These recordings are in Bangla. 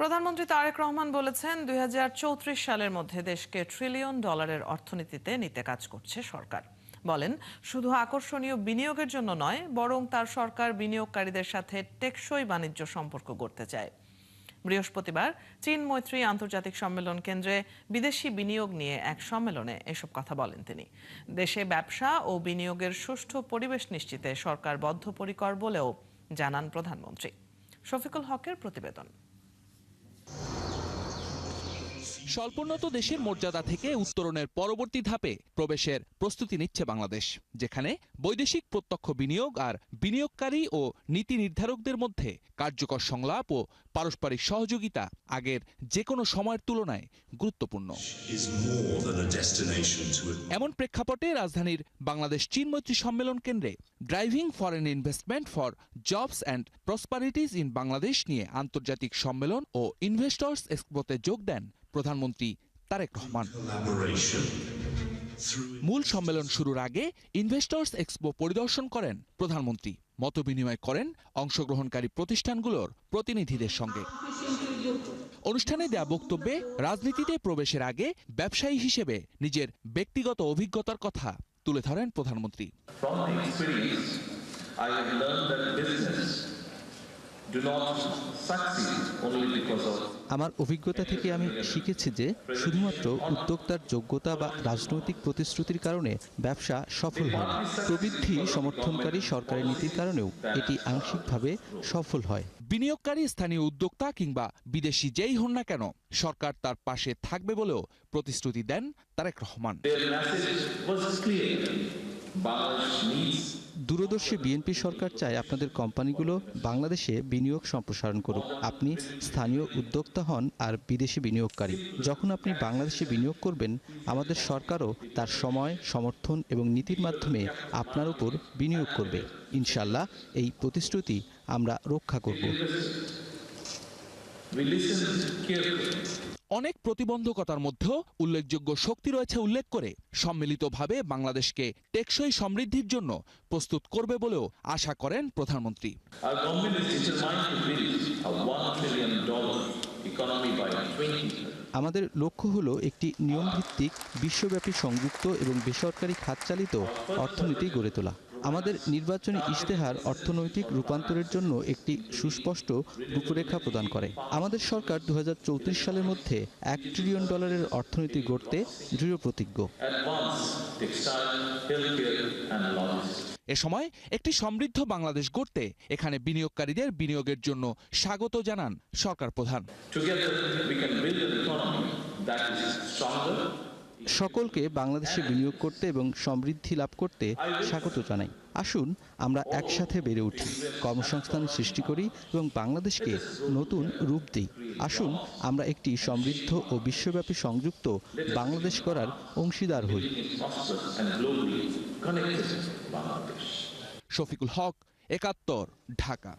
প্রধানমন্ত্রী তারেক রহমান বলেছেন ২০৩৪ সালের মধ্যে দেশকে ট্রিলিয়ন ডলারের অর্থনীতিতে নিতে কাজ করছে সরকার। বলেন, শুধু আকর্ষণীয় বিনিয়োগের জন্য নয়, বরং তার সরকার বিনিয়োগকারীদের সাথে টেকসই বাণিজ্য সম্পর্ক গড়তে চায়। বৃহস্পতিবার চীন মৈত্রী আন্তর্জাতিক সম্মেলন কেন্দ্রে বিদেশি বিনিয়োগ নিয়ে এক সম্মেলনে এসব কথা বলেন তিনি। দেশে ব্যবসা ও বিনিয়োগের সুষ্ঠু পরিবেশ নিশ্চিতে সরকার বদ্ধপরিকর বলেও জানান প্রধানমন্ত্রী। শফিকুল হকের প্রতিবেদন। স্বল্পোন্নত দেশের মর্যাদা থেকে উত্তরণের পরবর্তী ধাপে প্রবেশের প্রস্তুতি নিচ্ছে বাংলাদেশ, যেখানে বৈদেশিক প্রত্যক্ষ বিনিয়োগ আর বিনিয়োগকারী ও নীতি নির্ধারকদের মধ্যে কার্যকর সংলাপ ও পারস্পরিক সহযোগিতা আগের যে কোনো সময়ের তুলনায় গুরুত্বপূর্ণ। এমন প্রেক্ষাপটে রাজধানীর বাংলাদেশ চীন মৈত্রী সম্মেলন কেন্দ্রে driving foreign investment for jobs and prosperities in Bangladesh নিয়ে আন্তর্জাতিক সম্মেলন ও ইনভেস্টর্স এক্সপোতে যোগ দেন প্রধানমন্ত্রী তারেক রহমান। মূল সম্মেলন শুরুর আগে ইনভেস্টর্স এক্সপো পরিদর্শন করেন প্রধানমন্ত্রী, মতবিনিময় করেন অংশগ্রহণকারী প্রতিষ্ঠানগুলোর প্রতিনিধিদের সঙ্গে। অনুষ্ঠানে দেয়া বক্তব্যে রাজনীতিতে প্রবেশের আগে ব্যবসায়ী হিসেবে নিজের ব্যক্তিগত অভিজ্ঞতার কথা তুলে ধরেন প্রধানমন্ত্রী। আমার অভিজ্ঞতা থেকে আমি শিখেছি যে শুধুমাত্র উদ্যোক্তার যোগ্যতা বা রাজনৈতিক প্রতিশ্রুতির কারণে ব্যবসা সফল হয় না। প্রবৃদ্ধি সমর্থনকারী সরকারের নীতির কারণেও এটি আংশিকভাবে সফল হয়। বিনিয়োগকারী স্থানীয় উদ্যোক্তা কিংবা বিদেশি যেই হন না কেন, সরকার তার পাশে থাকবে বলেও প্রতিশ্রুতি দেন তারেক রহমান। দূরদর্শী বিএনপি সরকার চায় আপনাদের কোম্পানিগুলো বাংলাদেশে বিনিয়োগ সম্প্রসারণ করুক। আপনি স্থানীয় উদ্যোক্তা হন আর বিদেশি বিনিয়োগকারী। যখন আপনি বাংলাদেশে বিনিয়োগ করবেন, আমাদের সরকারও তার সময়, সমর্থন এবং নীতির মাধ্যমে আপনার উপর বিনিয়োগ করবে। ইনশাআল্লাহ এই প্রতিশ্রুতি আমরা রক্ষা করব। অনেক প্রতিবন্ধকতার মধ্যেও উল্লেখযোগ্য শক্তি রয়েছে উল্লেখ করে সম্মিলিতভাবে বাংলাদেশকে টেকসই সমৃদ্ধির জন্য প্রস্তুত করবে বলেও আশা করেন প্রধানমন্ত্রী। আমাদের লক্ষ্য হলো একটি নিয়মভিত্তিক, বিশ্বব্যাপী সংযুক্ত এবং বেসরকারি খাতচালিত অর্থনীতি গড়ে তোলা। আমাদের নির্বাচনী ইশতেহার অর্থনৈতিক রূপান্তরের জন্য একটি সুস্পষ্ট রূপরেখা প্রদান করে। আমাদের সরকার ২০৩৪ সালের মধ্যে $1 ট্রিলিয়ন অর্থনীতি গড়তে দৃঢ় প্রতিজ্ঞ। এ সময় একটি সমৃদ্ধ বাংলাদেশ গড়তে এখানে বিনিয়োগকারীদের বিনিয়োগের জন্য স্বাগত জানান সরকার প্রধান। সকলকে বাংলাদেশে বিনিয়োগ করতে এবং সমৃদ্ধি লাভ করতে স্বাগত জানাই। আসুন আমরা একসাথে বেড়ে উঠি, কর্মসংস্থান সৃষ্টি করি এবং বাংলাদেশকে নতুন রূপ দিই। আসুন আমরা একটি সমৃদ্ধ ও বিশ্বব্যাপী সংযুক্ত বাংলাদেশ করার অংশীদার হই। শফিকুল হক, একাত্তর, ঢাকা।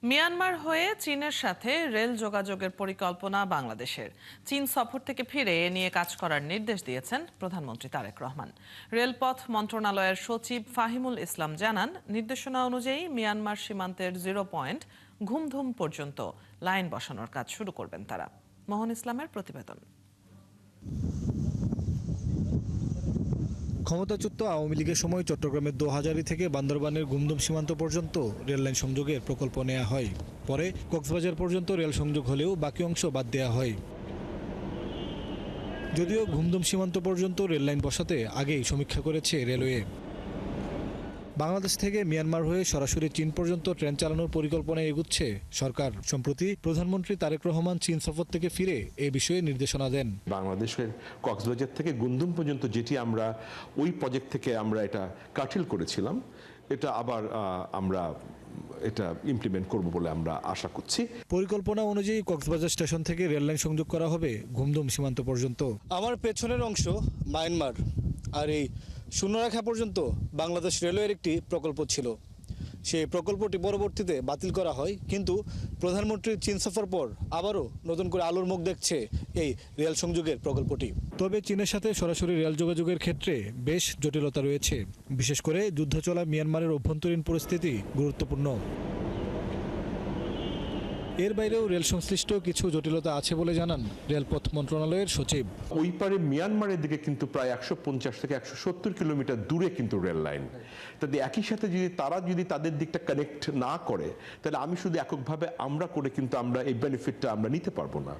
মিয়ানমার হয়ে চীনের সাথে রেল যোগাযোগের পরিকল্পনা বাংলাদেশের। চীন সফর থেকে ফিরে এ নিয়ে কাজ করার নির্দেশ দিয়েছেন প্রধানমন্ত্রী তারেক রহমান। রেলপথ মন্ত্রণালয়ের সচিব ফাহিমুল ইসলাম জানান, নির্দেশনা অনুযায়ী মিয়ানমার সীমান্তের 0 পয়েন্ট ঘুমধুম পর্যন্ত লাইন বসানোর কাজ শুরু করবেন তারা। মোহন ইসলামের প্রতিবেদন। ক্ষমতাচ্যুত আওয়ামী লীগের সময় চট্টগ্রামের দোহাজারী থেকে বান্দরবানের গুমদুম সীমান্ত পর্যন্ত রেললাইন সংযোগের প্রকল্প নেওয়া হয়। পরে কক্সবাজার পর্যন্ত রেল সংযোগ হলেও বাকি অংশ বাদ দেওয়া হয়। যদিও গুমদুম সীমান্ত পর্যন্ত রেললাইন বসাতে আগেই সমীক্ষা করেছে রেলওয়ে। বাংলাদেশ থেকে মিয়ানমার হয়ে সরাসরি চীন পর্যন্ত ট্রেন চালানোর পরিকল্পনায় এগুচ্ছে সরকার। সম্প্রতি প্রধানমন্ত্রী তারেক রহমান চীন সফর থেকে ফিরে এ বিষয়ে নির্দেশনা দেন। বাংলাদেশের কক্সবাজার থেকে গুমদুম পর্যন্ত যেটি আমরা ওই প্রজেক্ট থেকে আমরা এটা কাটিল করেছিলাম, এটা আবার আমরা এটা ইমপ্লিমেন্ট করব বলে আমরা আশা করছি। পরিকল্পনা অনুযায়ী কক্সবাজার স্টেশন থেকে রেললাইন সংযোগ করা হবে গুমদুম সীমান্ত পর্যন্ত। আমার পেছনের অংশ মায়ানমার, আর এই শূন্যরেখা পর্যন্ত বাংলাদেশ রেলওয়ের একটি প্রকল্প ছিল। সেই প্রকল্পটি পরবর্তীতে বাতিল করা হয়, কিন্তু প্রধানমন্ত্রীর চীন সফর পর আবারও নতুন করে আলোর মুখ দেখছে এই রেল সংযোগের প্রকল্পটি। তবে চীনের সাথে সরাসরি রেল যোগাযোগের ক্ষেত্রে বেশ জটিলতা রয়েছে। বিশেষ করে যুদ্ধ চলা মিয়ানমারের অভ্যন্তরীণ পরিস্থিতি গুরুত্বপূর্ণ। এর বাইরেও রেল সংশ্লিষ্ট কিছু জটিলতা আছে বলে জানান রেলপথ মন্ত্রণালয়ের সচিব। ওই পারে মিয়ানমারের দিকে কিন্তু প্রায় 150 থেকে 170 কিলোমিটার দূরে কিন্তু রেল লাইন। তাদের একই সাথে তারা যদি তাদের দিকটা কানেক্ট না করে, তাহলে আমি শুধু এককভাবে আমরা করে কিন্তু আমরা এই বেনিফিটটা আমরা নিতে পারবো না।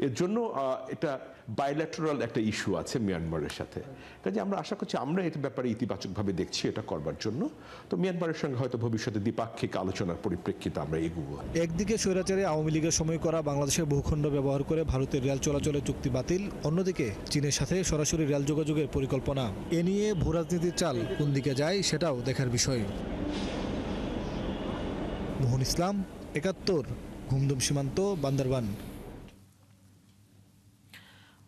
এর জন্য এটা বাইল্যাটারাল একটা ইস্যু আছে মিয়ানমারের সাথে। কাজে আমরা আশা করছি আমরা এর ব্যাপারে ইতিবাচকভাবে দেখছি এটা করবার জন্য। তো মিয়ানমারের সঙ্গে হয়তো ভবিষ্যতে দ্বিপাক্ষিক আলোচনার পরিপ্রেক্ষিতে আমরা এগোবো। একদিকে স্বৈরাচারী আওয়ামী লীগের সময় করা বাংলাদেশের ভূখণ্ড ব্যবহার করে ভারতের রেল চলাচলের চুক্তি বাতিল, অন্যদিকে চীনের সাথে সরাসরি রেল যোগাযোগের পরিকল্পনা। এ নিয়ে ভূরাজনীতির চাল কোন দিকে যায় সেটাও দেখার বিষয়। মোহন ইসলাম, ৭১, ঘুমদুম সীমান্ত, বান্দরবান।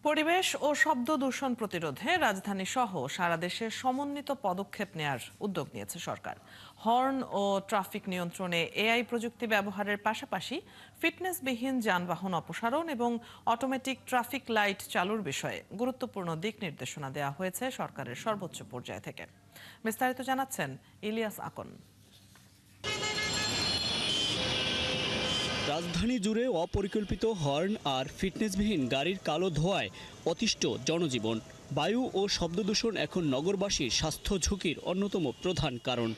পরিবেশ ও শব্দ দূষণ প্রতিরোধে রাজধানী সহ সারা দেশে সমন্বিত পদক্ষেপ নেয়ার উদ্যোগ নিয়েছে সরকার। হর্ন ও ট্রাফিক নিয়ন্ত্রণে এআই প্রযুক্তি ব্যবহারের পাশাপাশি ফিটনেসবিহীন যানবাহন অপসারণ এবং অটোমেটিক ট্রাফিক লাইট চালুর বিষয়ে গুরুত্বপূর্ণ দিক নির্দেশনা দেওয়া হয়েছে সরকারের সর্বোচ্চ পর্যায় থেকে। বিস্তারিত জানাচ্ছেন ইলিয়াস আকন। রাজধানী জুড়ে অপরিকল্পিত হর্ন আর ফিটনেসবিহীন গাড়ির কালো ধোঁয়ায় অতিষ্ঠ জনজীবন। বায়ু ও শব্দ দূষণ এখন নগরবাসীর স্বাস্থ্য ঝুঁকির অন্যতম প্রধান কারণ।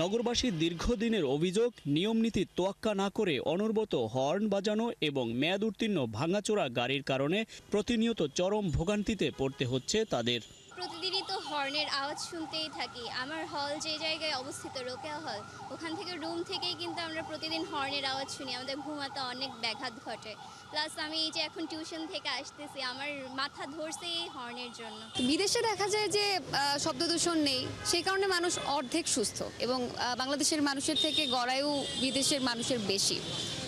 নগরবাসীর দীর্ঘদিনের অভিযোগ, নিয়মনীতির তোয়াক্কা না করে অনবরত হর্ন বাজানো এবং মেয়াদ উত্তীর্ণ ভাঙাচোরা গাড়ির কারণে প্রতিনিয়ত চরম ভোগান্তিতে পড়তে হচ্ছে তাদের। প্রতিদিনই তো হর্নের আওয়াজ শুনতেই থাকি। আমার হল যে জায়গায় অবস্থিত, রোকেয়া হল, ওখান থেকে রুম থেকেই কিন্তু আমরা প্রতিদিন হর্নের আওয়াজ শুনি। আমাদের ঘুমাতে অনেক ব্যাঘাত ঘটে। প্লাস আমি এই যে এখন টিউশন থেকে আসতেছি, আমার মাথা ধরছে এই হর্নের জন্য। বিদেশে দেখা যায় যে শব্দ দূষণ নেই, সেই কারণে মানুষ অর্ধেক সুস্থ, এবং বাংলাদেশের মানুষের থেকে গড়ায়ও বিদেশের মানুষের বেশি।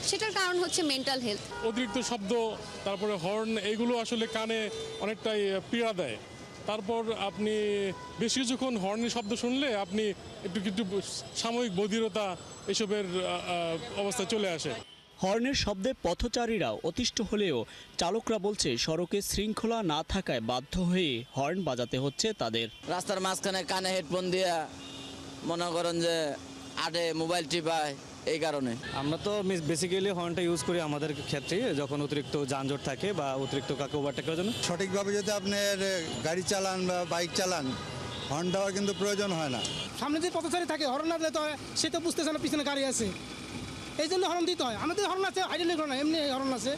সেটার কারণ হচ্ছে মেন্টাল হেলথ। অতিরিক্ত শব্দ, তারপরে হর্ন, এগুলো আসলে কানে অনেকটাই পীড়া দেয়। তারপর আপনি বেশ কিছুক্ষণ হর্নের শব্দ শুনলে আপনি একটু সাময়িক বধিরতা এসবের অবস্থায় চলে আসে। হর্নের শব্দে পথচারীরা অতিষ্ঠ হলেও চালকরা বলছে সড়কে শৃঙ্খলা না থাকায় বাধ্য হয়ে হর্ন বাজাতে হচ্ছে তাদের। রাস্তার মাঝখানে কানে হেডফোন দিয়ে মনে করেন যে আটে মোবাইল টিপায়, এই কারণে আমরা তো বেসিক্যালি হর্নটা ইউজ করি আমাদের ক্ষেত্রে যখন অতিরিক্ত যানজট থাকে বা অতিরিক্ত কাকে ওভারটেক করার জন্য। সঠিকভাবে যদি আপনার গাড়ি চালান বা বাইক চালান, হর্ন দেওয়ার কিন্তু প্রয়োজন হয় না। সামনে যে পথচারী থাকে হর্ন না দিতে হয়, সে তো বুঝতেছে না পিছনে গাড়ি আছে, এই জন্য হর্ন দিতে হয়। আমাদের হর্ন আছে, আইডেন্টি না, এমনি হর্ন আছে।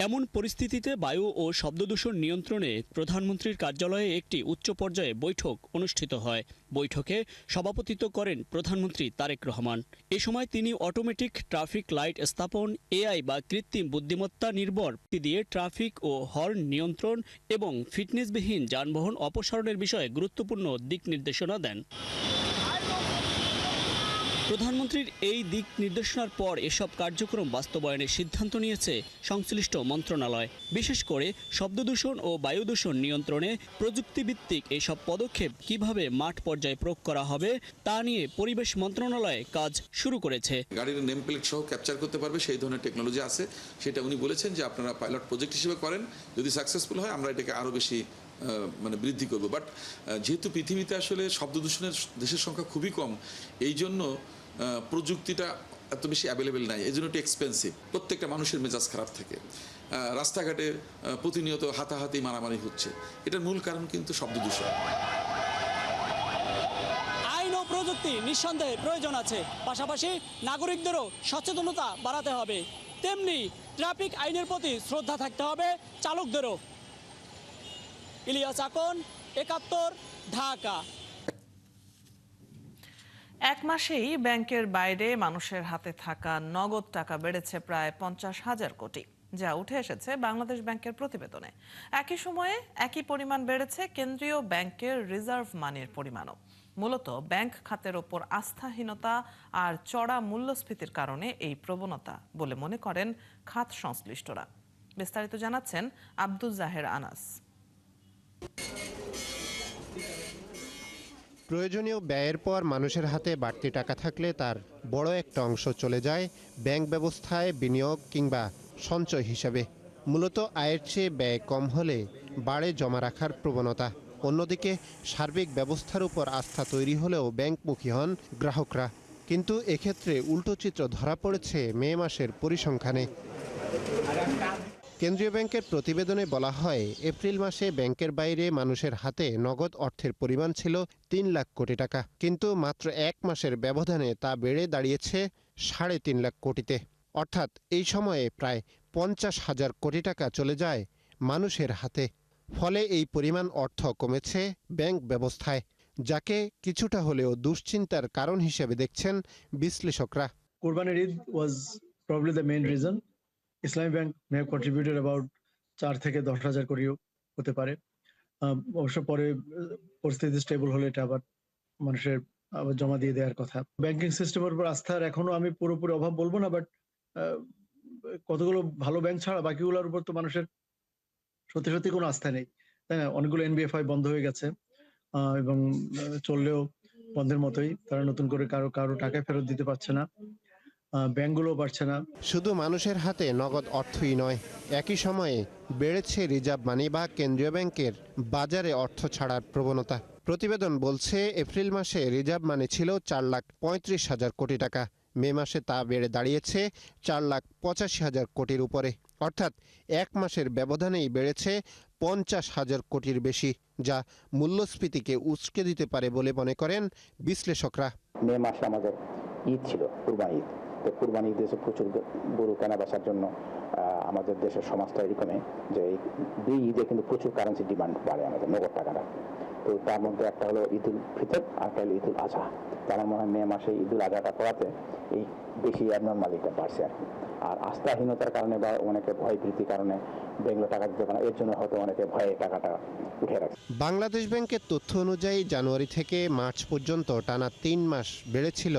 এমন পরিস্থিতিতে বায়ু ও শব্দ দূষণ নিয়ন্ত্রণে প্রধানমন্ত্রীর কার্যালয়ে একটি উচ্চ পর্যায়ে বৈঠক অনুষ্ঠিত হয়। বৈঠকে সভাপতিত্ব করেন প্রধানমন্ত্রী তারেক রহমান। এ সময় তিনি অটোমেটিক ট্রাফিক লাইট স্থাপন, এআই বা কৃত্রিম বুদ্ধিমত্তা নির্ভর দিয়ে ট্রাফিক ও হর্ন নিয়ন্ত্রণ এবং ফিটনেসবিহীন যানবাহন অপসারণের বিষয়ে গুরুত্বপূর্ণ দিক নির্দেশনা দেন। প্রধানমন্ত্রীর এই দিক নির্দেশনার পর এসব কার্যক্রম বাস্তবায়নের সিদ্ধান্ত নিয়েছে সংশ্লিষ্ট মন্ত্রণালয়। বিশেষ করে শব্দ দূষণ ও বায়ু দূষণ নিয়ন্ত্রণে প্রযুক্তিভিত্তিক এসব পদক্ষেপ কিভাবে মাঠ পর্যায়ে প্রয়োগ করা হবে তা নিয়ে পরিবেশ মন্ত্রণালয় কাজ শুরু করেছে। গাড়ির নেম প্লেট সহ ক্যাপচার করতে পারবে সেই ধরনের টেকনোলজি আছে, সেটা উনি বলেছেন যে আপনারা পাইলট প্রজেক্ট হিসেবে করেন, যদি সাকসেসফুল হয় আমরা এটাকে আরও বেশি বৃদ্ধি করব। বাট যেহেতু পৃথিবীতে আসলে শব্দ দূষণের দেশের সংখ্যা খুবই কম, এই জন্য প্রযুক্তিটা এত বেশি অ্যাভেলেবেল নাই, এই জন্য একটু এক্সপেন্সিভ। প্রত্যেকটা মানুষের মেজাজ খারাপ থাকে, রাস্তাঘাটে প্রতিনিয়ত হাতাহাতি মারামারি হচ্ছে, এটার মূল কারণ কিন্তু শব্দ দূষণ। আইন ও প্রযুক্তি নিঃসন্দেহে প্রয়োজন আছে, পাশাপাশি নাগরিকদেরও সচেতনতা বাড়াতে হবে। তেমনি ট্রাফিক আইনের প্রতি শ্রদ্ধা থাকতে হবে চালকদেরও। ইলিয়াস আকন, ৭১, ঢাকা। এক মাসেই ব্যাংকের বাইরে মানুষের হাতে থাকা নগদ টাকা বেড়েছে প্রায় 50,000 কোটি, যা উঠে এসেছে বাংলাদেশ ব্যাংকের প্রতিবেদনে। একই সময়ে একই পরিমাণ বেড়েছে কেন্দ্রীয় ব্যাংকের রিজার্ভ মানির পরিমাণও। মূলত ব্যাংক খাতের ওপর আস্থাহীনতা আর চড়া মূল্যস্ফীতির কারণে এই প্রবণতা বলে মনে করেন খাত সংশ্লিষ্টরা। বিস্তারিত জানাচ্ছেন আব্দুল জাহের আনাস। প্রয়োজনীয় ব্যয়ের পর মানুষের হাতে বাড়তি টাকা থাকলে তার বড় একটা অংশ চলে যায় ব্যাংক ব্যবস্থায় বিনিয়োগ কিংবা সঞ্চয় হিসাবে। মূলত আয়ের চেয়ে ব্যয় কম হলে বাড়ে জমা রাখার প্রবণতা। অন্যদিকে সার্বিক ব্যবস্থার উপর আস্থা তৈরি হলেও ব্যাংকমুখী হন গ্রাহকরা। কিন্তু এক্ষেত্রে উল্টো চিত্র ধরা পড়েছে মে মাসের পরিসংখ্যানে। কেন্দ্রীয় ব্যাংকের প্রতিবেদনে বলা হয়, এপ্রিল মাসে ব্যাংকের বাইরে মানুষের হাতে নগদ অর্থের পরিমাণ ছিল ৩ লাখ কোটি টাকা, কিন্তু মাত্র এক মাসের ব্যবধানে তা বেড়ে দাঁড়িয়েছে ৩.৫ লাখ কোটিতে। অর্থাৎ এই সময়ে প্রায় ৫০,০০০ কোটি টাকা চলে যায় মানুষের হাতে। ফলে এই পরিমাণ অর্থ কমেছে ব্যাংক ব্যবস্থায়, যাকে কিছুটা হলেও দুশ্চিন্তার কারণ হিসেবে দেখছেন বিশ্লেষকরা। কোরবানির Eid was probably the main reason. Islami bank may have contributed about 4 থেকে 10,000 কোটিও হতে পারে। অবশ্য পরে পরিস্থিতি স্টেবল হলে এটা আবার মানুষের আবার জমা দিয়ে দেওয়ার কথা। ব্যাংকিং সিস্টেমের উপর আস্থার এখনো আমি পুরোপুরি অভাব বলবো না, বাট কতগুলো ভালো ব্যাংক ছাড়া বাকিগুলোর উপর তো মানুষের সত্যি সত্যি কোনো আস্থা নেই, তাই না? অনেকগুলো NBFI বন্ধ হয়ে গেছে এবং চললেও বন্ধের মতোই। তারা নতুন করে কারো টাকা ফেরত দিতে পারছে না, ব্যাংকগুলো পারছে না। শুধু মানুষের হাতে নগদ অর্থই নয়, একই সময়ে বেড়েছে রিজার্ভ মানি বা কেন্দ্রীয় ব্যাংকের বাজারে অর্থ ছাড়ার প্রবণতা। প্রতিবেদন বলছে, এপ্রিল মাসে রিজার্ভ মানি ছিল 4,35,000 কোটি টাকা, মে মাসে তা বেড়ে দাঁড়িয়েছে 4,85,000 কোটির উপরে। অর্থাৎ এক মাসের ব্যবধানেই বেড়েছে 50,000 কোটির বেশি, যা মূল্যস্ফীতিকে উস্কে দিতে পারে বলে মনে করেন বিশ্লেষকরা। মে মাসে আমাদের ঈদ ছিল, কুরবানি ঈদ। তো কুরবানি ঈদে প্রচুর গরু কেনা বেচার জন্য আমাদের দেশের সমাজটা এরকমই যে এই ঈদে কিন্তু প্রচুর কারেন্সি ডিমান্ড বাড়ে আমাদের নগদ টাকাটা। তো তার মধ্যে একটা হলো ঈদুল ফিতর আর একটা হলো ঈদুল আজহা। তো আমার মনে হয় মে মাসে ঈদুল আজহাটা পড়াতে এই বেশি অ্যাবনর্মালিটা বাড়ছে আর কি। আর আস্থাহীনতার কারণে বা অনেকে ভয় ভীতির কারণে ব্যাংকে টাকা দিতে পারে, এর জন্য হয়তো অনেকে ভয়ে টাকাটা উঠে রাখছে। বাংলাদেশ ব্যাংকের তথ্য অনুযায়ী জানুয়ারি থেকে মার্চ পর্যন্ত টানা 3 মাস বেড়েছিল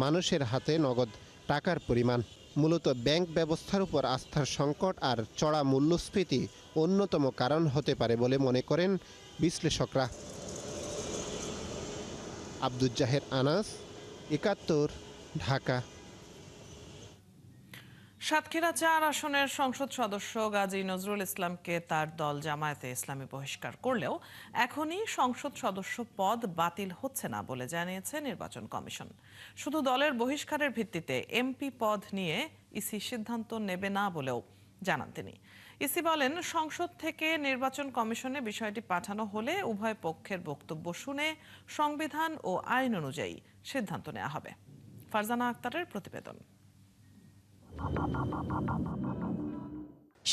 মানুষের হাতে নগদ টাকার পরিমাণ। মূলত ব্যাংক ব্যবস্থার উপর আস্থার সংকট আর চড়া মূল্যস্ফীতি অন্যতম কারণ হতে পারে বলে মনে করেন বিশ্লেষকরা। আব্দুল জাহের আনাস, ৭১, ঢাকা। সাতক্ষীরা 4 আসনের সংসদ সদস্য গাজী নজরুল ইসলামকে তার দল জামায়াতে ইসলামী বহিষ্কার করলেও এখনই সংসদ সদস্য পদ বাতিল হচ্ছে না বলে জানিয়েছে নির্বাচন কমিশন। শুধু দলের বহিষ্কারের ভিত্তিতে এমপি পদ নিয়ে ইসি সিদ্ধান্ত নেবে না বলেও জানান তিনি। ইসি বলেন, সংসদ থেকে নির্বাচন কমিশনে বিষয়টি পাঠানো হলে উভয় পক্ষের বক্তব্য শুনে সংবিধান ও আইন অনুযায়ী সিদ্ধান্ত নেওয়া হবে। ফারজানা আক্তারের প্রতিবেদন।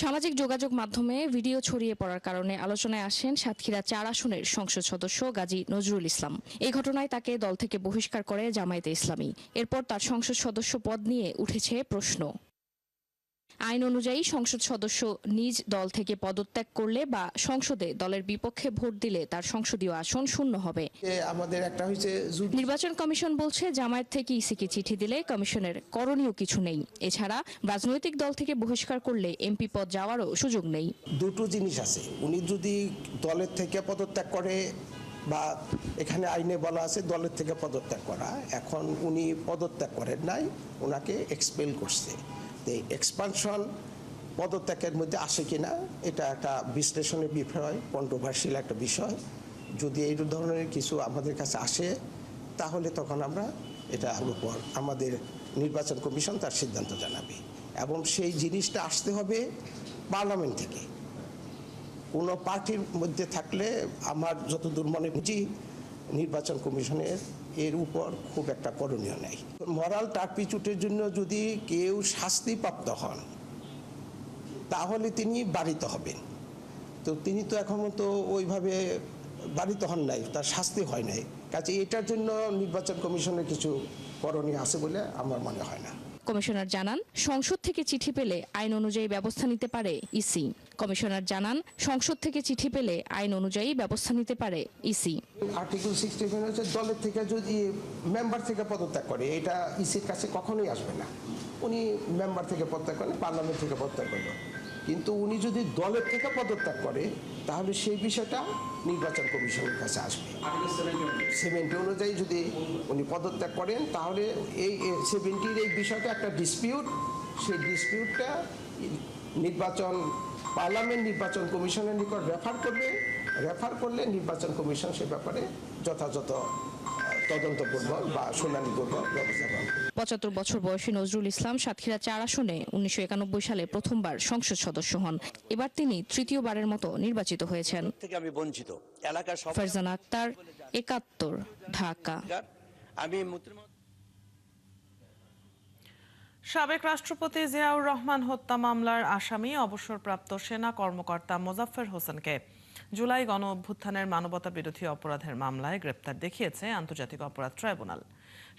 সামাজিক যোগাযোগ মাধ্যমে ভিডিও ছড়িয়ে পড়ার কারণে আলোচনায় আসেন সাতক্ষীরা 4 আসনের সংসদ সদস্য গাজী নজরুল ইসলাম। এই ঘটনায় তাকে দল থেকে বহিষ্কার করে জামায়াতে ইসলামী। এরপর তার সংসদ সদস্য পদ নিয়ে উঠেছে প্রশ্ন। আইন অনুযায়ী সংসদ সদস্য নিজ দল থেকে পদত্যাগ করলে বা সংসদে দলের বিপক্ষে ভোট দিলে তার সংসদীয় আসন শূন্য হবে। আমাদের একটা হইছে নির্বাচন কমিশন বলছে, জামায়াত থেকে ইসিকে চিঠি দিলে কমিশনের করণীয় কিছু নেই। এছাড়া রাজনৈতিক দল থেকে বহিষ্কার করলে এমপি পদ যাওয়ারও সুযোগ নেই। দুটো জিনিস আছে, উনি যদি দলের থেকে পদত্যাগ করে বা এখানে আইনে বলা আছে দলের থেকে পদত্যাগ করা, এখন উনি পদত্যাগ করেন নাই, ওনাকে এক্সপেল করছে। এই এক্সপানশন পদত্যাগের মধ্যে আসে কিনা এটা একটা বিশ্লেষণের বিষয়, কন্ট্রোভার্সিয়াল একটা বিষয়। যদি এই ধরনের কিছু আমাদের কাছে আসে তাহলে তখন আমরা এটার উপর আমাদের নির্বাচন কমিশন তার সিদ্ধান্ত জানাবে এবং সেই জিনিসটা আসতে হবে পার্লামেন্ট থেকে। কোনো পার্টির মধ্যে থাকলে আমার যতদূর মনে বুঝি নির্বাচন কমিশনের এর উপর খুব একটা করণীয় নেই। মরাল টার্পিচুটের জন্য যদি কেউ শাস্তিপ্রাপ্ত হন তাহলে তিনি বারিত হবেন। তো তিনি তো এখনও তো ওইভাবে বারিত হন নাই, তার শাস্তি হয় নাই। কাজে এটার জন্য নির্বাচন কমিশনের কিছু করণীয় আছে বলে আমার মনে হয় না। কমিশনার জানান, সংসদ থেকে চিঠি পেলে আইন অনুযায়ী ব্যবস্থা নিতে পারে ইসি। কমিশনার জানান, সংসদ থেকে চিঠি পেলে আইন অনুযায়ী ব্যবস্থা নিতে পারে ইসি। আর্টিকেল 67 হচ্ছে দলের থেকে যদি মেম্বার থেকে পদত্যাগ করে, এটা ইসির কাছে কখনোই আসবে না। উনি মেম্বার থেকে পদত্যাগ করেন, পার্লামেন্ট থেকে পদত্যাগ করবেন, কিন্তু উনি যদি দলের থেকে পদত্যাগ করে তাহলে সেই বিষয়টা নির্বাচন কমিশনের কাছে আসবে। 70 অনুযায়ী যদি উনি পদত্যাগ করেন তাহলে এই 70-র এই বিষয়টা একটা ডিসপিউট, সেই ডিসপিউটটা পার্লামেন্ট নির্বাচন কমিশনের নিকট রেফার করবে। রেফার করলে নির্বাচন কমিশন সে ব্যাপারে যথাযথ তদন্তপূর্বক বা শুনানিপূর্বক ব্যবস্থা গ্রহণ করব। ৭৫ বছর বয়সী নজরুল ইসলাম সাতক্ষীরা ৪ আসনে ১৯৯১ সালে প্রথমবার সংসদ সদস্য হন। এবার তিনি তৃতীয়বারের মতো নির্বাচিত হয়েছেন। আমি বঞ্চিত এলাকার ফারজানা আক্তার, ৭১, ঢাকা। সাবেক রাষ্ট্রপতি জিয়াউর রহমান হত্যা মামলার আসামি অবসরপ্রাপ্ত সেনা কর্মকর্তা মোজাফফর হোসেনকে জুলাই গণ অভ্যুত্থানের মানবতা বিরোধী অপরাধের মামলায় গ্রেপ্তার দেখিয়েছে আন্তর্জাতিক অপরাধ ট্রাইব্যুনাল।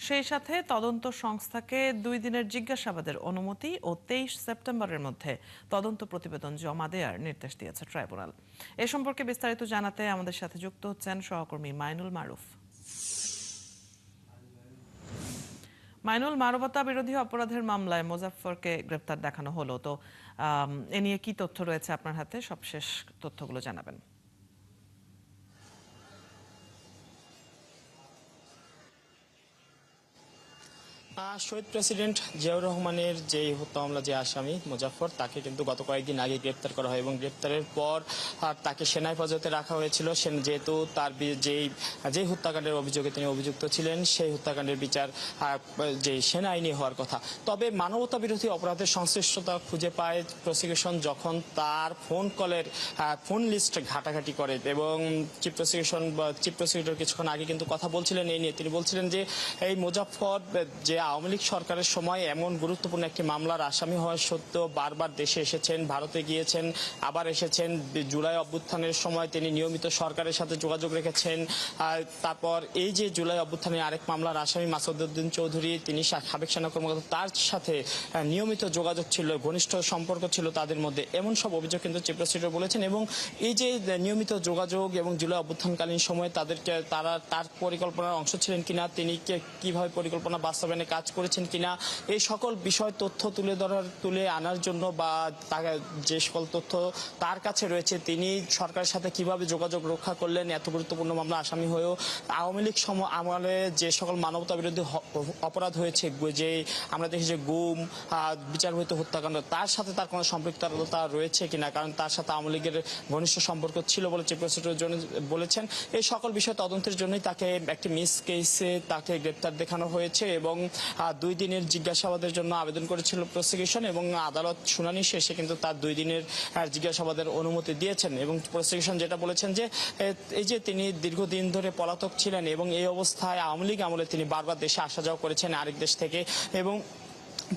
সেই সাথে তদন্ত সংস্থাকে 2 দিনের জিজ্ঞাসাবাদের অনুমতি ও 23 সেপ্টেম্বরের মধ্যে তদন্ত প্রতিবেদন জমা দেওয়ার নির্দেশ দিয়েছে ট্রাইব্যুনাল। এ সম্পর্কে বিস্তারিত জানাতে আমাদের সাথে যুক্ত হচ্ছেন সহকর্মী মাইনুল মারুফ। মাইনুল, মানবতা বিরোধী অপরাধের মামলায় মোজাফফরকে গ্রেপ্তার দেখানো হলো, তো এ নিয়ে কি তথ্য রয়েছে আপনার হাতে? সবশেষ তথ্যগুলো জানাবেন। শহীদ প্রেসিডেন্ট জিয়াউর রহমানের যে হত্যা মামলা যে আসামি মোজাফফর, তাকে কিন্তু গত কয়েকদিন আগে গ্রেপ্তার করা হয় এবং গ্রেপ্তারের পর তাকে সেনা হেফাজতে রাখা হয়েছিল। যেহেতু তার যে হত্যাকাণ্ডের অভিযোগে তিনি অভিযুক্ত ছিলেন, সেই হত্যাকাণ্ডের বিচার যে সেনা আইনে হওয়ার কথা। তবে মানবতা বিরোধী অপরাধের সংশ্লিষ্টতা খুঁজে পায় প্রসিকিউশন যখন তার ফোন কলের ফোন লিস্ট ঘাটাঘাটি করে, এবং চিফ প্রসিকিউটর কিছুক্ষণ আগে কিন্তু কথা বলছিলেন এই নিয়ে। তিনি বলছিলেন যে এই মোজাফফর যে আওয়ামী লীগ সরকারের সময় এমন গুরুত্বপূর্ণ একটি মামলার আসামি হওয়া সত্ত্বেও বারবার দেশে এসেছেন, ভারতে গিয়েছেন, আবার এসেছেন। জুলাই অভ্যুত্থানের সময় তিনি নিয়মিত সরকারের সাথে যোগাযোগ রেখেছেন। তারপর এই যে জুলাই অভ্যুত্থানের আরেক মামলার আসামি মাসুদউদ্দিন চৌধুরী, তিনি সাবেক সেনা কর্মকর্তা, তার সাথে নিয়মিত যোগাযোগ ছিল, ঘনিষ্ঠ সম্পর্ক ছিল তাদের মধ্যে, এমন সব অভিযোগ কিন্তু চিফ প্রসিকিউটর বলেছেন। এবং এই যে নিয়মিত যোগাযোগ এবং জুলাই অভ্যুত্থানকালীন সময়ে তার পরিকল্পনার অংশ ছিলেন কিনা, তিনি কিভাবে পরিকল্পনা বাস্তবায়নে কাজ করেছেন কিনা, এই সকল বিষয় তথ্য তুলে আনার জন্য বা যে সকল তথ্য তার কাছে রয়েছে, তিনি সরকারের সাথে কিভাবে যোগাযোগ রক্ষা করলেন এত গুরুত্বপূর্ণ মামলা আসামি হয়েও, আওয়ামী লীগ আমলে যে সকল মানবতা বিরোধী অপরাধ হয়েছে, যে আমরা দেখি যে গুম, বিচারবহির্ভূত হত্যাকাণ্ড, তার সাথে তার কোনো সম্পৃক্ততা রয়েছে কিনা, কারণ তার সাথে আওয়ামী লীগের ঘনিষ্ঠ সম্পর্ক ছিল বলে চিফ প্রসিকিউটর বলেছেন। এই সকল বিষয় তদন্তের জন্যই তাকে একটি মিস কেসে তাকে গ্রেপ্তার দেখানো হয়েছে এবং 2 দিনের জিজ্ঞাসাবাদের জন্য আবেদন করেছিল প্রসিকিউশন, এবং আদালত শুনানি শেষে কিন্তু তার 2 দিনের জিজ্ঞাসাবাদের অনুমতি দিয়েছেন। এবং প্রসিকিউশন যেটা বলেছেন যে এই যে তিনি দীর্ঘদিন ধরে পলাতক ছিলেন এবং এই অবস্থায় আওয়ামী লীগ আমলে তিনি বারবার দেশে আসা যাওয়া করেছেন আরেক দেশ থেকে, এবং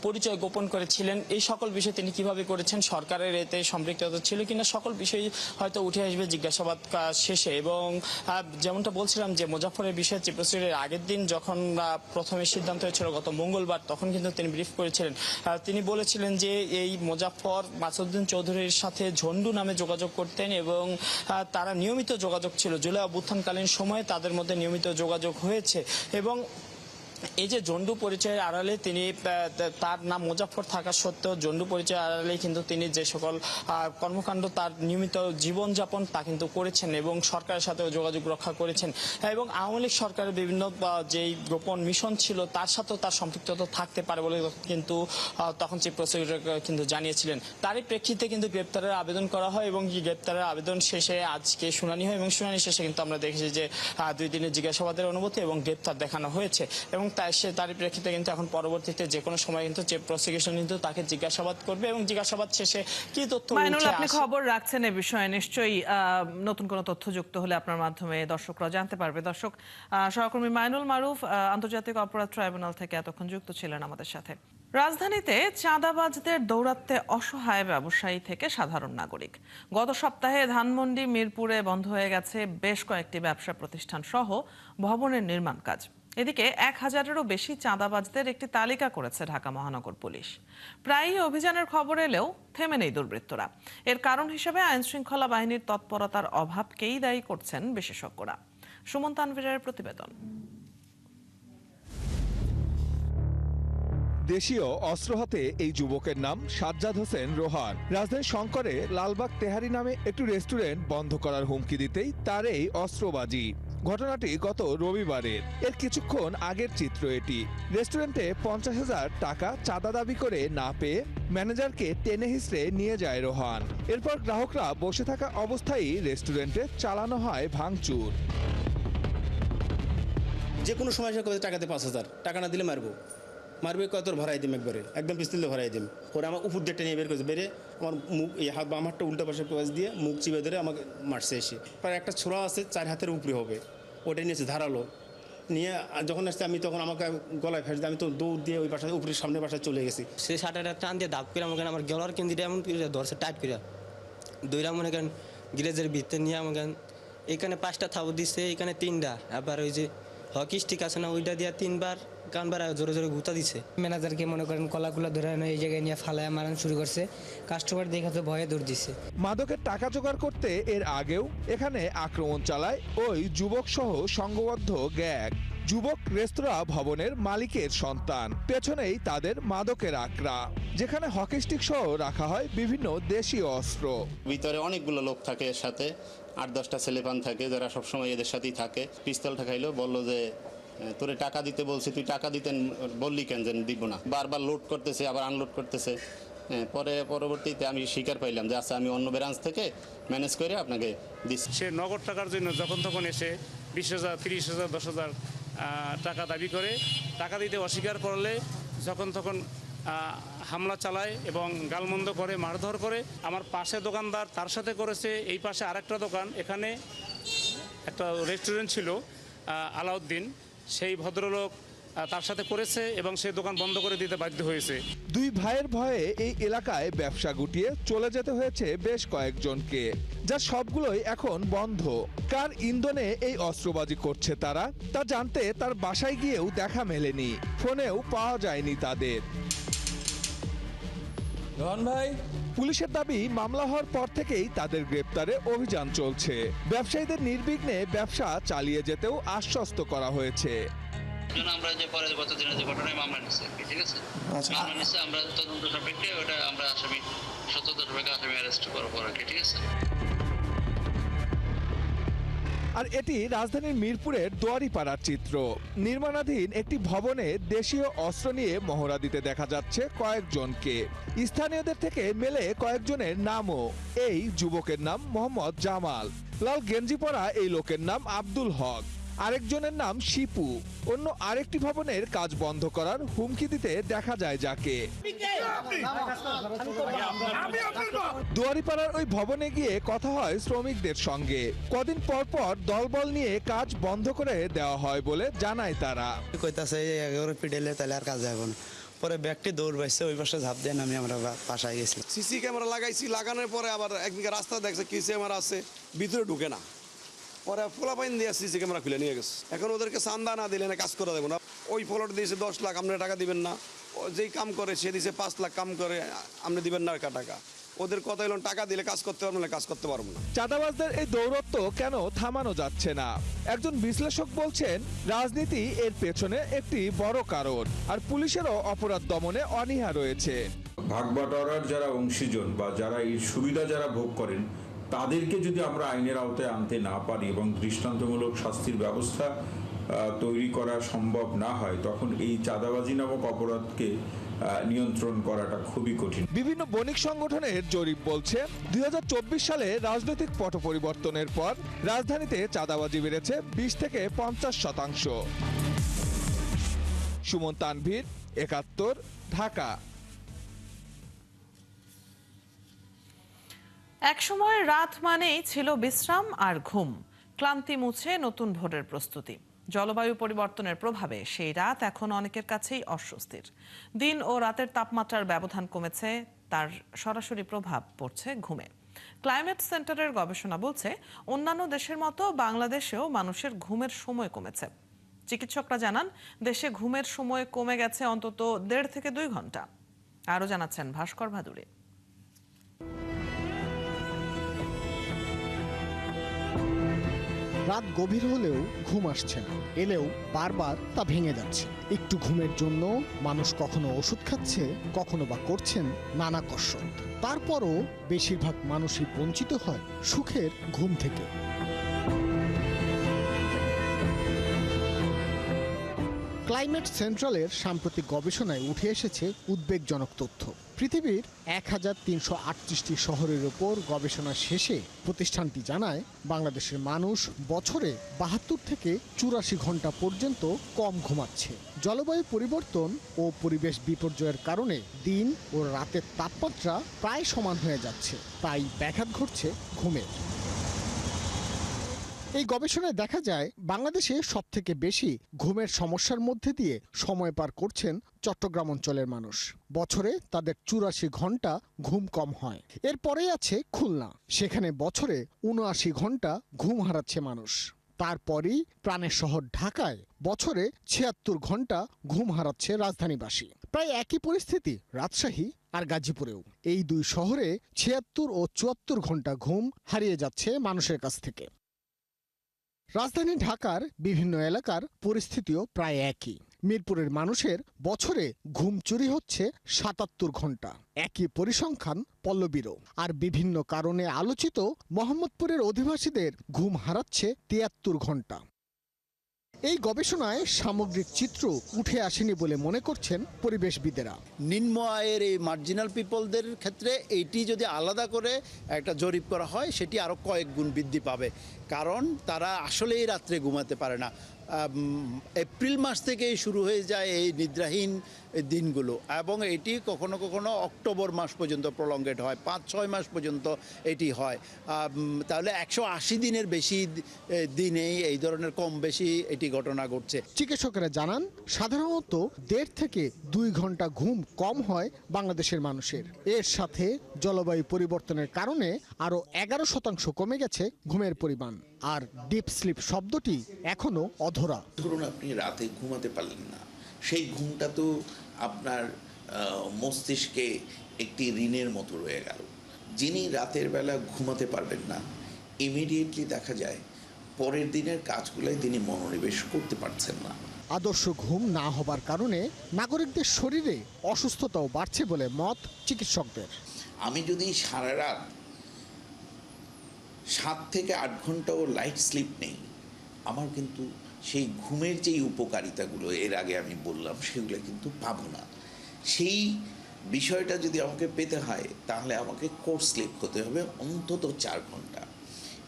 পরিচয় গোপন করেছিলেন, এই সকল বিষয় তিনি কিভাবে করেছেন, সরকারের এতে সম্পৃক্ততা ছিল কিনা, সকল বিষয় হয়তো উঠে আসবে জিজ্ঞাসাবাদ শেষে। এবং যেমনটা বলছিলাম যে মোজাফফরের বিষয়ে চিফ প্রসিকিউটর আগের দিন যখন প্রথমে সিদ্ধান্ত হয়েছিল গত মঙ্গলবার, তখন কিন্তু তিনি ব্রিফ করেছিলেন। তিনি বলেছিলেন যে এই মোজাফফর মাসুদউদ্দিন চৌধুরীর সাথে ঝন্ডু নামে যোগাযোগ করতেন এবং তারা নিয়মিত যোগাযোগ ছিল, জুলাই অভ্যুত্থানকালীন সময়ে তাদের মধ্যে নিয়মিত যোগাযোগ হয়েছে। এবং এই যে জন্ডু পরিচয়ের আড়ালে তিনি, তার নাম মোজাফফর থাকা সত্ত্বেও জন্ডু পরিচয়ের আড়ালে কিন্তু তিনি যে সকল কর্মকাণ্ড, তার নিয়মিত জীবনযাপন তা কিন্তু করেছেন এবং সরকারের সাথেও যোগাযোগ রক্ষা করেছেন। এবং আওয়ামী লীগ সরকারের বিভিন্ন যেই গোপন মিশন ছিল তার সাথেও তার সম্পৃক্ততা থাকতে পারে বলে কিন্তু তখন চিফ প্রসিকিউটর কিন্তু জানিয়েছিলেন। তারই প্রেক্ষিতে কিন্তু গ্রেপ্তারের আবেদন করা হয় এবং গ্রেপ্তারের আবেদন শেষে আজকে শুনানি হয়, এবং শুনানি শেষে কিন্তু আমরা দেখেছি যে 2 দিনের জিজ্ঞাসাবাদের অনুমতি এবং গ্রেপ্তার দেখানো হয়েছে। এবং তারই প্রেক্ষিতে কিন্তু এখন পরবর্তীতে যে কোনো সময় কিন্তু প্রসিকিউশন কিন্তু তাকে জিজ্ঞাসাবাদ করবে এবং জিজ্ঞাসাবাদ শেষে কি তথ্য আপনি খবর রাখছেন এ বিষয়ে, নিশ্চয়ই নতুন কোনো তথ্য যুক্ত হলে আপনার মাধ্যমে দর্শকরা জানতে পারবে। দর্শক, সহকর্মী মাইনুল মারুফ আন্তর্জাতিক অপরাধ ট্রাইব্যুনাল থেকে এতক্ষণ যুক্ত ছিলেন আমাদের সাথে। রাজধানীতে চাঁদাবাজদের দৌরাত্মে অসহায় ব্যবসায়ী থেকে সাধারণ নাগরিক। গত সপ্তাহে ধানমন্ডি, মিরপুরে বন্ধ হয়ে গেছে বেশ কয়েকটি ব্যবসা প্রতিষ্ঠান সহ ভবনের নির্মাণ কাজ। এদিকে 1000-এরও বেশি চাঁদাবাজদের একটি তালিকা করেছে ঢাকা মহানগর পুলিশ। প্রায়ই অভিযানের খবর এলেও থেমে নেই দুর্বৃত্তরা। এর কারণ হিসেবে আইনশৃঙ্খলা বাহিনীর তৎপরতার অভাবকেই দায়ী করছেন বিশেষজ্ঞরা। সুমন তানভীরের প্রতিবেদন। দেশীয় অস্ত্র হাতে এই যুবকের নাম সাজ্জাদ হোসেন রোহান। রাজধানীর শঙ্করে লালবাগ তেহারি নামে একটি রেস্টুরেন্ট বন্ধ করার হুমকি দিতেই তার এই অস্ত্রবাজি। ঘটনাটি গত রবিবারের। এর কিছুক্ষণ আগের চিত্র এটি। রেস্টুরেন্টে 50,000 টাকা চাঁদা দাবি করে না পেয়ে ম্যানেজারকে টেনে হিঁচড়ে নিয়ে যায় রোহান। এরপর গ্রাহকরা বসে থাকা অবস্থায় রেস্টুরেন্টে চালানো হয় ভাঙচুর। যে কোনো সময় সে টাকাতে 5,000 টাকা না দিলে মারবো কত ভরাই দিম একবারে একদম পিস্তল ভরাই দিম পরে আমার উপর দিকটা নিয়ে বের করেছে বেরে আমার মুখ এই হাত বাম হাতটা উল্টা পাশে পাশ দিয়ে মুখ চিপে ধরে আমাকে মারছে এসে প্রায় একটা ছোড়া আছে 4 হাতের উপরে হবে ওটা নিয়েছে ধারালো নিয়ে যখন আসছে আমি তখন আমাকে গলায় ফেসে আমি তো দৌড় দিয়ে ওই বাসায় উপরে সামনে বাসায় চলে গেছি সে শার্টের টান দিয়ে দাপ করে আমাকে আমার গলার কেন্দ্রে এমন ধরছে টাইট করে দইরা মনে করেন গ্যারেজের ভিতরে নিয়ে আমাকে এখানে 5টা থাবো দিচ্ছে এখানে 3টা আবার ওই যে হকি স্টিক আছে না ওইটা দিয়ে 3বার কানবার জোরে জোরে গুতা দিছে ম্যানেজারকে মনে করেন কলাগুলা ধরে এই জায়গায় নিয়ে ফালায় মারান শুরু করছে কাস্টমার দেখে তো ভয়ে দৌড় দিচ্ছে মাদকের টাকা জোগাড় করতে এর আগেও এখানে আক্রমণ চালায় ওই যুবক সহ সংঘবদ্ধ গ্যাং যুবক রেস্তোরাঁ ভবনের মালিকের সন্তান পেছনেই তাদের মাদকের আকড়া যেখানে হকি স্টিক সহ রাখা হয় বিভিন্ন দেশীয় অস্ত্র ভিতরে অনেকগুলো লোক থাকে এর সাথে 8-10টা ছেলেপান থাকে যারা সবসময় এদের সাথেই থাকে পিস্তল ঠেকাইলো বললো যে তোরে টাকা দিতে বলছি তুই টাকা দিতেন বললি কেন যেন দিব না বারবার লোড করতেছে আবার আনলোড করতেছে পরে পরবর্তীতে আমি স্বীকার পাইলাম যে আচ্ছা আমি অন্য ব্রাঞ্চ থেকে ম্যানেজ করে আপনাকে দিচ্ছি সে নগদ টাকার জন্য যখন তখন এসে 20,000 30,000 10,000 টাকা দাবি করে টাকা দিতে অস্বীকার করলে যখন তখন হামলা চালায় এবং গালমন্দ করে মারধর করে আমার পাশে দোকানদার তার সাথে করেছে এই পাশে আরেকটা দোকান এখানে একটা রেস্টুরেন্ট ছিল আলাউদ্দিন সেই ভদ্রলোক তার সাথে করেছে এবং সেই দোকান বন্ধ করে দিতে বাধ্য হয়েছে দুই ভাইয়ের ভয়ে এই এলাকায় ব্যবসা গুটিয়ে চলে যেতে হয়েছে বেশ কয়েকজনকে যা সবগুলোই এখন বন্ধ কার ইন্ধনে এই অস্ত্রবাজি করছে তারা তা জানতে তার বাসায় গিয়েও দেখা মেলেনি ফোনেও পাওয়া যায়নি তাদের ভাই পুলিশের দাবি মামলা হওয়ার পর থেকেই তাদের গ্রেপ্তারে অভিযান চলছে ব্যবসায়ীদের নির্বিঘ্নে ব্যবসা চালিয়ে যেতেও আশ্বস্ত করা হয়েছে আমরা যে পরে গত দিনে যে ঘটনায় মামলা নিচ্ছে ঠিক আছে মামলা নিচ্ছে আমরা তদন্ত সাপেক্ষে ওটা আমরা আসামি 70 টাকা আসামি অ্যারেস্ট করবো ঠিক আছে আর এটি রাজধানীর মিরপুরের দোয়ারিপাড়ার চিত্র নির্মাণাধীন একটি ভবনে দেশীয় অস্ত্র নিয়ে মহড়া দিতে দেখা যাচ্ছে কয়েকজনকে স্থানীয়দের থেকে মেলে কয়েকজনের নামও এই যুবকের নাম মোহাম্মদ জামাল লাল গেঞ্জি পরা এই লোকের নাম আব্দুল হক আরেকজনের নাম শিপু অন্য আরেকটি ভবনের কাজ বন্ধ করার হুমকি দিতে দেখা যায় যাকে দুয়ারিপাড়ার ওই ভবনে গিয়ে কথা হয় শ্রমিকদের সঙ্গে কদিন পর পর দলবল নিয়ে কাজ বন্ধ করে দেওয়া হয় বলে জানায় তারা কইতাছে পিডেলে তাহলে আর কাজ যাবে না পরে ব্যাগটি দৌড় পাইছে ওই পাশে ঝাঁপ দিয়ে আমি আমরা পাশায় গেছি সিসি ক্যামেরা লাগাইছি লাগানোর পরে আবার একদিকে রাস্তা দেখছে কি ক্যামেরা আছে ভিতরে ঢুকে না পরে ফোলাপাইন দিয়ে সিসি ক্যামেরা খুলে নিয়ে গেছে এখন ওদেরকে চান্দা না দিলে না কাজ করে দেবো না ওই ফলট দিয়েছে 10 লাখ আপনারা টাকা দিবেন না যেই কাম করে সে দিয়েছে 5 লাখ কাম করে আপনি দিবেন না টাকা ওদের কথা হলো টাকা দিলে কাজ করতে পারবো না কাজ করতে পারবো না চাঁদাবাজদের এই দৌরত্ব কেন থামানো যাচ্ছে না একজন বিশ্লেষক বলছেন রাজনীতি এর পেছনে একটি বড় কারণ আর পুলিশেরও অপরাধ দমনে অনীহা রয়েছে ভাগবাটোয়ারার যারা অংশীজন বা যারা এই সুবিধা যারা ভোগ করেন তাদেরকে যদি আমরা আইনের আওতায় আনতে না পারি এবং দৃষ্টান্তমূলক শাস্তির ব্যবস্থা তৈরি করা সম্ভব না হয় তখন এই চাঁদাবাজি নামক অপরাধকে নিয়ন্ত্রণ করাটা খুবই কঠিন বিভিন্ন বণিক সংগঠনের জরিপ বলছে 2024 সালে রাজনৈতিক পট পরিবর্তনের পর রাজধানীতে চাঁদাবাজি বেড়েছে 20 থেকে 50%। সুমন তানভীর, 71, ঢাকা। একসময় রাত মানেই ছিল বিশ্রাম আর ঘুম, ক্লান্তি মুছে নতুন ভোরের প্রস্তুতি। জলবায়ু পরিবর্তনের প্রভাবে সেই রাত এখন অনেকের কাছেই অস্বস্তির। দিন ও রাতের তাপমাত্রার ব্যবধান কমেছে, তার সরাসরি প্রভাব পড়ছে ঘুমে। ক্লাইমেট সেন্টারের গবেষণা বলছে অন্যান্য দেশের মতো বাংলাদেশেও মানুষের ঘুমের সময় কমেছে। চিকিৎসকরা জানান দেশে ঘুমের সময় কমে গেছে অন্তত 1.5 থেকে 2 ঘন্টা। আরও জানাচ্ছেন ভাস্কর ভাদুড়ী। রাত গভীর হলেও ঘুম আসছে না, এলেও বারবার তা ভেঙে যাচ্ছে। একটু ঘুমের জন্য মানুষ কখনো ওষুধ খাচ্ছে, কখনো বা করছেন নানা কসরত। তারপরও বেশিরভাগ মানুষই বঞ্চিত হয় সুখের ঘুম থেকে। ক্লাইমেট সেন্ট্রালের সাম্প্রতিক গবেষণায় উঠে এসেছে উদ্বেগজনক তথ্য। পৃথিবীর 1338টি শহরের ওপর গবেষণা শেষে প্রতিষ্ঠানটি জানায় বাংলাদেশের মানুষ বছরে 72 থেকে 84 ঘন্টা পর্যন্ত কম ঘুমাচ্ছে। জলবায়ু পরিবর্তন ও পরিবেশ বিপর্যয়ের কারণে দিন ও রাতের তাপমাত্রা প্রায় সমান হয়ে যাচ্ছে, তাই ব্যাঘাত ঘটছে ঘুমের। এই গবেষণায় দেখা যায় বাংলাদেশে সবথেকে বেশি ঘুমের সমস্যার মধ্যে দিয়ে সময় পার করছেন চট্টগ্রাম অঞ্চলের মানুষ। বছরে তাদের 84 ঘন্টা ঘুম কম হয়। এরপরেই আছে খুলনা, সেখানে বছরে 79 ঘন্টা ঘুম হারাচ্ছে মানুষ। তারপরই প্রাণের শহর ঢাকায় বছরে 76 ঘন্টা ঘুম হারাচ্ছে রাজধানীবাসী। প্রায় একই পরিস্থিতি রাজশাহী আর গাজীপুরেও। এই দুই শহরে 76 ও 74 ঘন্টা ঘুম হারিয়ে যাচ্ছে মানুষের কাছ থেকে। রাজধানী ঢাকার বিভিন্ন এলাকার পরিস্থিতিও প্রায় একই। মিরপুরের মানুষের বছরে ঘুম চুরি হচ্ছে 77 ঘন্টা, একই পরিসংখ্যান পল্লবীরও। আর বিভিন্ন কারণে আলোচিত মোহাম্মদপুরের অধিবাসীদের ঘুম হারাচ্ছে 73 ঘন্টা। এই গবেষণায় সামগ্রিক চিত্র উঠে আসেনি বলে মনে করছেন পরিবেশবিদেরা। নিম্ন আয়ের এই মার্জিনাল পিপলদের ক্ষেত্রে এইটি যদি আলাদা করে একটা জরিপ করা হয়, সেটি আরও কয়েক গুণ বৃদ্ধি পাবে, কারণ তারা আসলেই রাত্রে ঘুমাতে পারে না। এপ্রিল মাস থেকেই শুরু হয়ে যায় এই নিদ্রাহীন দিনগুলো, এবং এটি কখনো কখনো অক্টোবর মাস পর্যন্ত প্রলঙ্গেট হয়, 5-6 মাস পর্যন্ত এটি হয়। তাহলে 180 দিনের বেশি দিনেই এই ধরনের কম বেশি এটি ঘটনা ঘটছে। চিকিৎসকেরা জানান সাধারণত 1.5 থেকে 2 ঘন্টা ঘুম কম হয় বাংলাদেশের মানুষের। এর সাথে জলবায়ু পরিবর্তনের কারণে আরও 11% কমে গেছে ঘুমের পরিমাণ। আর ডিপ স্লিপ শব্দটি এখনো অধরা। ধরুন আপনি রাতে ঘুমাতে পারলেন না, সেই ঘুমটা তো আপনার মস্তিষ্কে একটি ঋণের মতো রয়ে গেল। যিনি রাতের বেলা ঘুমাতে পারবেন না, ইমিডিয়েটলি দেখা যায় পরের দিনের কাজগুলোয় তিনি মনোনিবেশ করতে পারছেন না। আদর্শ ঘুম না হবার কারণে নাগরিকদের শরীরে অসুস্থতাও বাড়ছে বলে মত চিকিৎসকদের। আমি যদি সারা রাত 7 থেকে 8 ঘন্টাও লাইট স্লিপ নেই, আমার কিন্তু সেই ঘুমের যেই উপকারিতাগুলো এর আগে আমি বললাম সেগুলো কিন্তু পাবো না। সেই বিষয়টা যদি আমাকে পেতে হয়, তাহলে আমাকে কোর স্লিপ হতে হবে অন্তত 4 ঘন্টা,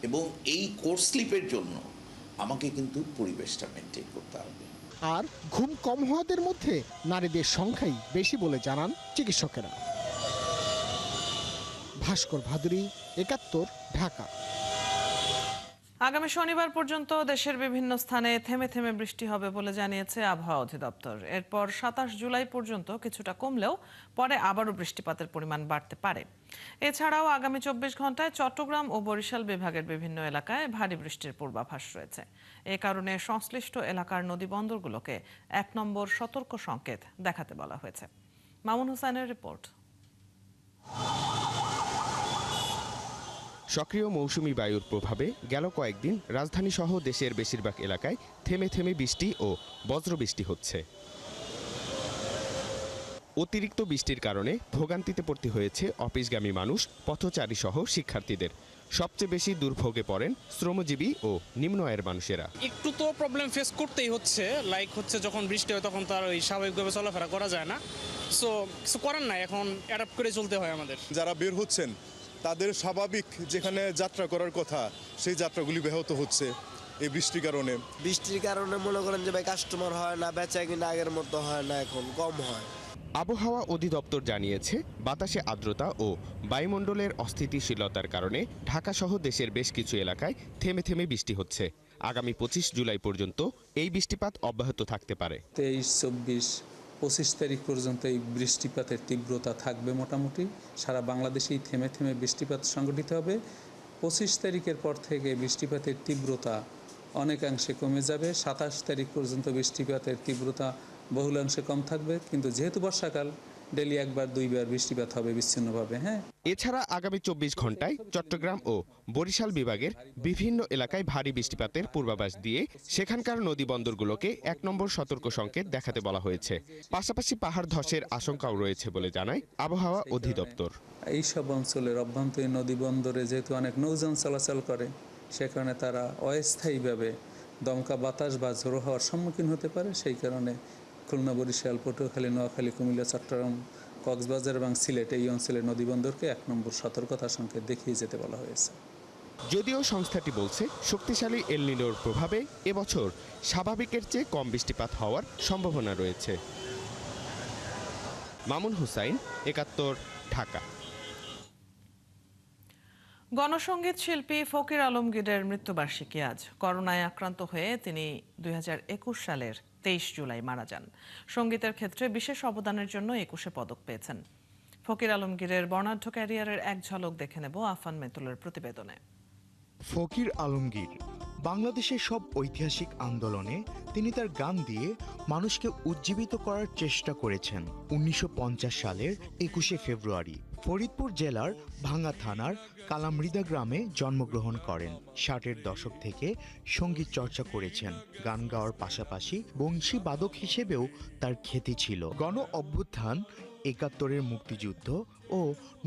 এবং এই কোর স্লিপের জন্য আমাকে কিন্তু পরিবেশটা মেনটেন করতে হবে। আর ঘুম কম হওয়াদের মধ্যে নারীদের সংখ্যাই বেশি বলে জানান চিকিৎসকেরা। ভাস্কর ভাদুরী, 71, ঢাকা। আগামী শনিবার পর্যন্ত দেশের বিভিন্ন স্থানে থেমে থেমে বৃষ্টি হবে বলে জানিয়েছে আবহাওয়া অধিদপ্তর। এরপর 27 জুলাই পর্যন্ত কিছুটা কমলেও পরে আবারও বৃষ্টিপাতের পরিমাণ বাড়তে পারে। এছাড়াও আগামী 24 ঘন্টায় চট্টগ্রাম ও বরিশাল বিভাগের বিভিন্ন এলাকায় ভারী বৃষ্টির পূর্বাভাস রয়েছে। এ কারণে সংশ্লিষ্ট এলাকার নদীবন্দরগুলোকে 1 নম্বর সতর্ক সংকেত দেখাতে বলা হয়েছে। মামুন হোসেনের রিপোর্ট। সক্রিয় মৌসুমি বায়ুর প্রভাবে গেল কয়েকদিন রাজধানী সহ দেশের বেশিরভাগ এলাকায় থেমে থেমে বৃষ্টি ও বজ্রবৃষ্টি হচ্ছে। অতিরিক্ত বৃষ্টির কারণে ভোগান্তিতে পড়তে হয়েছে অফিসগামী মানুষ, পথচারী সহ শিক্ষার্থীদের। সবচেয়ে বেশি দুর্ভোগে পড়েন শ্রমজীবী ও নিম্ন আয়ের মানুষেরা। একটু তো প্রবলেম ফেস করতেই হচ্ছে, যখন বৃষ্টি হয় তখন তার ওই স্বাভাবিকভাবে চলাফেরা করা যায় না। সো কিছু করার নাই, এখন অ্যাডাপ্ট করে চলতে হয় আমাদের। যারা বের হচ্ছেন তাদের স্বাভাবিক যেখানে যাত্রা করার কথা সেই যাত্রাগুলি ব্যাহত হচ্ছে এই বৃষ্টির কারণে। বৃষ্টির কারণে মনে করেন যে ভাই কাস্টমার হয় না, বেচা কিনা আগের মতো হয় না, এখন কম হয়। আবহাওয়া অধিদপ্তর জানিয়েছে বাতাসে আর্দ্রতা ও বায়ুমণ্ডলের অস্থিতিশীলতার কারণে ঢাকাসহ দেশের বেশ কিছু এলাকায় থেমে থেমে বৃষ্টি হচ্ছে। আগামী 25 জুলাই পর্যন্ত এই বৃষ্টিপাত অব্যাহত থাকতে পারে। 23, 24, 25 তারিখ পর্যন্ত এই বৃষ্টিপাতের তীব্রতা থাকবে। মোটামুটি সারা বাংলাদেশেই থেমে থেমে বৃষ্টিপাত সংঘটিত হবে। 25 তারিখের পর থেকে বৃষ্টিপাতের তীব্রতা অনেকাংশে কমে যাবে। 27 তারিখ পর্যন্ত বৃষ্টিপাতের তীব্রতা বহুলাংশে কম থাকবে, কিন্তু যেহেতু বর্ষাকাল ডেলি 1-2 বৃষ্টিপাত হবে বিচ্ছিন্নভাবে। এছাড়া আগামী 24 ঘন্টায় চট্টগ্রাম ও বরিশাল বিভাগের বিভিন্ন এলাকায় ভারী বৃষ্টিপাতের পূর্বাভাস দিয়ে সেখানকার নদী বন্দরগুলোকে 1 নম্বর সতর্ক সংকেত দেখাতে বলা হয়েছে। পাশাপাশি পাহাড় ধসের আশঙ্কাও রয়েছে বলে জানায় আবহাওয়া অধিদপ্তর। এইসব অঞ্চলের অভ্যন্তরীণ নদী বন্দরে যেহেতু অনেক নৌযান চলাচল করে, সে কারণে তারা অস্থায়ীভাবে দমকা বাতাস বা ঝোড়ো হওয়ার সম্মুখীন হতে পারে। সেই কারণে খুলনা, বরিশাল, পটুয়াখালী, নোয়াখালী, কুমিল্লা, চট্টগ্রাম, কক্সবাজার এবং সিলেট এই অঞ্চলের নদীবন্দরকে 1 নম্বর সতর্কতা সংকেত দেখিয়ে যেতে বলা হয়েছে। যদিও সংস্থাটি বলছে শক্তিশালী এল নিনোর প্রভাবে এবছর স্বাভাবিকের চেয়ে কম বৃষ্টিপাত হওয়ার সম্ভাবনা রয়েছে। মামুন হুসাইন, ৭১, ঢাকা। গণসংগীত শিল্পী ফকির আলমগীরের মৃত্যুবার্ষিকী আজ। করোনায় আক্রান্ত হয়ে তিনি ২০২১ সালের ২৩ জুলাই মারা যান। সঙ্গীতের ক্ষেত্রে বিশেষ অবদানের জন্য ২১ পদক পেয়েছেন। ফকির আলমগীরের বর্ণাঢ্য ক্যারিয়ারের এক ঝলক দেখে নেব আফান মেতুলের প্রতিবেদনে। ফকির আলমগীর বাংলাদেশের সব ঐতিহাসিক আন্দোলনে তিনি তার গান দিয়ে মানুষকে উজ্জীবিত করার চেষ্টা করেছেন। ১৯৫০ সালের ২১ ফেব্রুয়ারি ফরিদপুর জেলার ভাঙ্গা থানার কালামৃদা গ্রামে জন্মগ্রহণ করেন। ৬০-এর দশক থেকে সঙ্গীত চর্চা করেছেন। গান গাওয়ার পাশাপাশি বংশী বাদক হিসেবেও তার খ্যাতি ছিল। গণ অভ্যুত্থান, ৭১-এর মুক্তিযুদ্ধ ও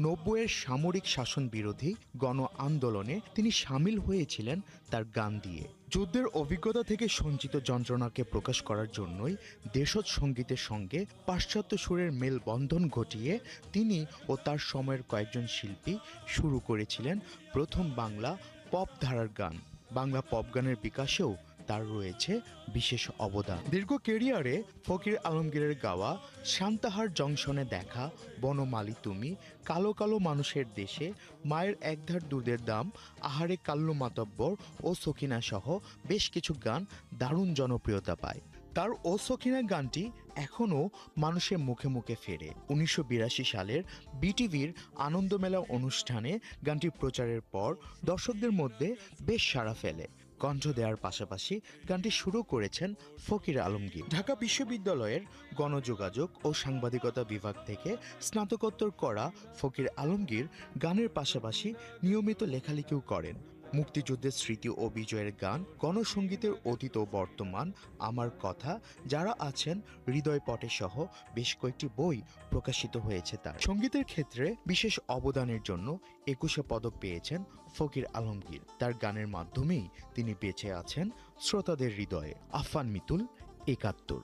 ৯০-এর সামরিক শাসন বিরোধী গণ আন্দোলনে তিনি সামিল হয়েছিলেন তার গান দিয়ে। যুদ্ধের অভিজ্ঞতা থেকে সঞ্চিত যন্ত্রণাকে প্রকাশ করার জন্যই দেশজ সঙ্গীতের সঙ্গে পাশ্চাত্য সুরের মেলবন্ধন ঘটিয়ে তিনি ও তার সময়ের কয়েকজন শিল্পী শুরু করেছিলেন প্রথম বাংলা পপ ধারার গান। বাংলা পপ গানের বিকাশেও তার রয়েছে বিশেষ অবদান। দীর্ঘ ক্যারিয়ারে ফকির আলমগীরের গাওয়া শান্তাহার জংশনে দেখা, বনমালী তুমি, কালো কালো মানুষের দেশে, মায়ের একধার দুধের দাম, আহারে কাল্লু মাতব্বর ও সখিনা সহ বেশ কিছু গান দারুণ জনপ্রিয়তা পায়। তার ও সখিনা গানটি এখনও মানুষের মুখে মুখে ফেরে। ১৯৮২ সালের বিটিভির আনন্দমেলা অনুষ্ঠানে গানটি প্রচারের পর দর্শকদের মধ্যে বেশ সাড়া ফেলে। কণ্ঠ দেওয়ার পাশাপাশি গানটি শুরু করেছেন ফকির আলমগীর। ঢাকা বিশ্ববিদ্যালয়ের গণযোগাযোগ ও সাংবাদিকতা বিভাগ থেকে স্নাতকোত্তর করা ফকির আলমগীর গানের পাশাপাশি নিয়মিত লেখালেখিও করেন। মুক্তিযুদ্ধের স্মৃতি ও বিজয়ের গান, গণসঙ্গীতের অতীত ও বর্তমান, আমার কথা, যারা আছেন, হৃদয় পটে সহ বেশ কয়েকটি বই প্রকাশিত হয়েছে তার। সঙ্গীতের ক্ষেত্রে বিশেষ অবদানের জন্য ২১ পদক পেয়েছেন ফকির আলমগীর। তার গানের মাধ্যমেই তিনি বেঁচে আছেন শ্রোতাদের হৃদয়ে। আফান মিতুল, ৭১।